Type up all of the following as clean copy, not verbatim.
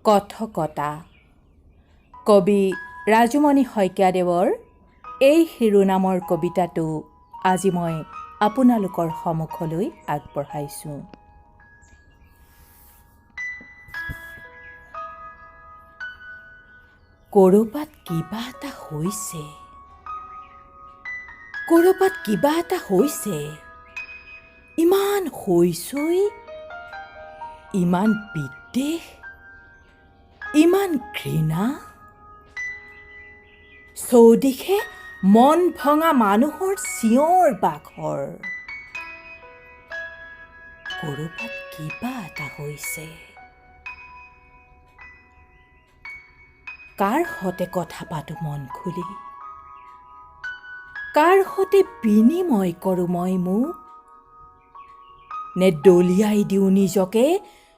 কথকতা কবি ৰাজুমণি শইকীয়াদেৱৰ এই শিৰোনামৰ কবিতাটো আজি মই আপোনালোকৰ সন্মুখলৈ আগবঢ়াইছোঁ। ক'ৰবাত কিবা এটা হৈছে, ক'ৰবাত কিবা এটা হৈছে, ইমান হৈছই, ইমান বিদ্বেষ, ইমান ঘৃণা, চৌদিশে মন ভঙা মানুহৰ চিঞৰ বাখৰ। ক'ৰবাত কিবা এটা হৈছে। কাৰ সতে কথা পাতোঁ মন খুলি, কাৰ সতে বিনিময় কৰোঁ মই মোক, নে দলিয়াই দিওঁ নিজকে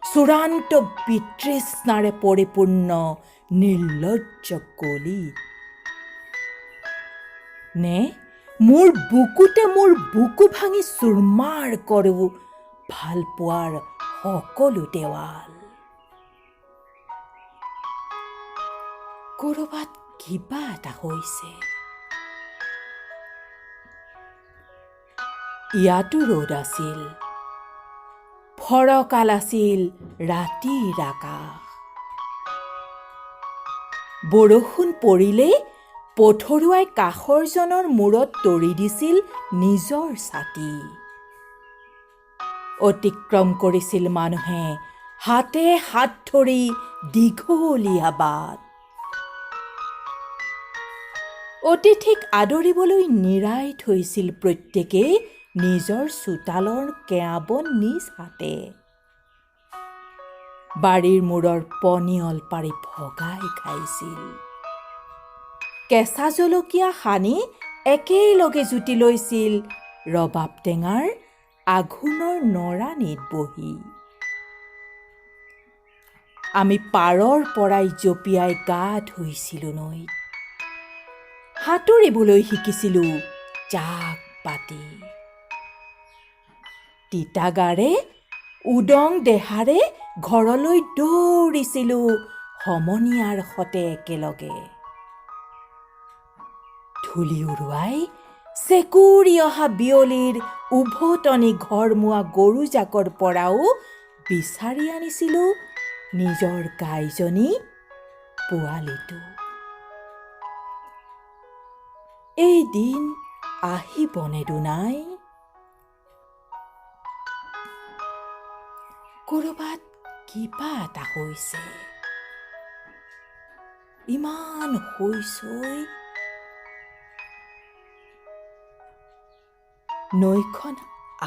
চূড়ান্ত বিতৃষ্ণাৰে পৰিপূৰ্ণ নিৰ্লজ্জ গলিত, নে মোৰ বুকুতে মোৰ বুকু ভাঙি চুৰমাৰ কৰোঁ ভাল পোৱাৰ সকলো দেৱাল। ক'ৰবাত কিবা এটা হৈছে। ইয়াতো ৰ'দ আছিল, ফৰকাল আছিল ৰাতিৰ আকাশ। বৰষুণ পৰিলেই পথৰুৱাই কাষৰজনৰ মূৰত তৰি দিছিল নিজৰ ছাতি। অতিক্ৰম কৰিছিল মানুহে হাতে হাত ধৰি দীঘলীয়া বাট। অতিথিক আদৰিবলৈ নিৰাই থৈছিল প্ৰত্যেকেই নিজৰ চোতালৰ কেয়াবন নিজ হাতে। বাৰীৰ মূৰৰ পনিয়ল পাৰি ভগাই খাইছিল। কেঁচা জলকীয়া সানি একেলগে জুতি লৈছিল ৰবাব টেঙাৰ আঘোণৰ নৰাণীত বহি। আমি পাৰৰ পৰাই জঁপিয়াই গা ধুইছিলোঁ নৈত, সাঁতুৰিবলৈ শিকিছিলোঁ জাক পাতি। তিতা গাৰে উদং দেহাৰে ঘৰলৈ দৌৰিছিলোঁ সমনীয়াৰ সতে একেলগে। ধূলি উৰুৱাই চেকুৰি অহা বিয়লিৰ উভতনি ঘৰমুৱা গৰুজাকৰ পৰাও বিচাৰি আনিছিলোঁ নিজৰ গাইজনী পোৱালিটো। এই দিন আহিবনে দুনাই? ক'ৰবাত কিবা এটা হৈছে, ইমান হৈছই। নৈখন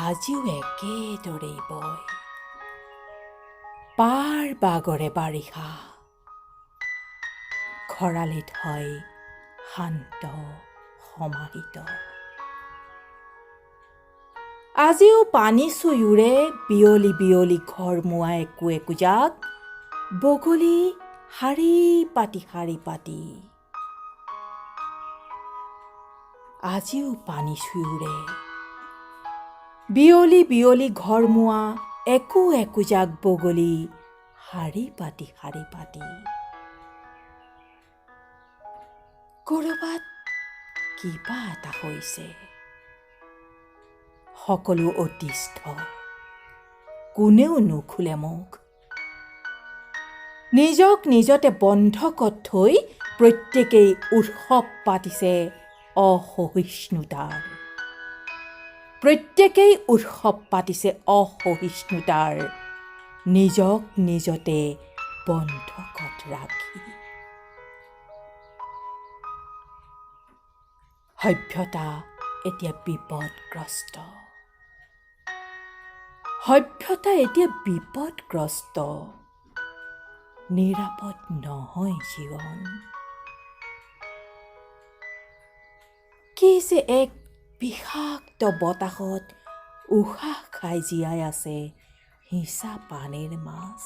আজিও একেদৰেই বয়, পাৰ বাগৰে বাৰিষা, খৰালিত হয় শান্ত সমাহিত। আজিও পানী চুই উৰে বিয়লি বিয়লি ঘৰমুৱা একো একোজাক বগলী শাৰী পাতি শাৰী পাতি। আজিও পানী চুই উৰে বিয়লি বিয়লি ঘৰমুৱা একো একোজাক বগলী শাৰী পাতি শাৰী পাতি। ক'ৰবাত কিবা এটা হৈছে। সকলো অতিষ্ঠ, কোনেও নুখুলে মুখ। নিজক নিজতে বন্ধকত থৈ প্ৰত্যেকেই উৎসৱ পাতিছে অসহিষ্ণুতাৰ। প্ৰত্যেকেই উৎসৱ পাতিছে অসহিষ্ণুতাৰ, নিজক নিজতে বন্ধকত ৰাখি। সভ্যতা এতিয়া বিপদগ্ৰস্ত, সভ্যতা এতিয়া বিপদগ্ৰস্ত। নিৰাপদ নহয় জীৱন। কি যে এক বিষাক্ত বতাহত উশাহ খাই জীয়াই আছে হিচা পানীৰ মাছ।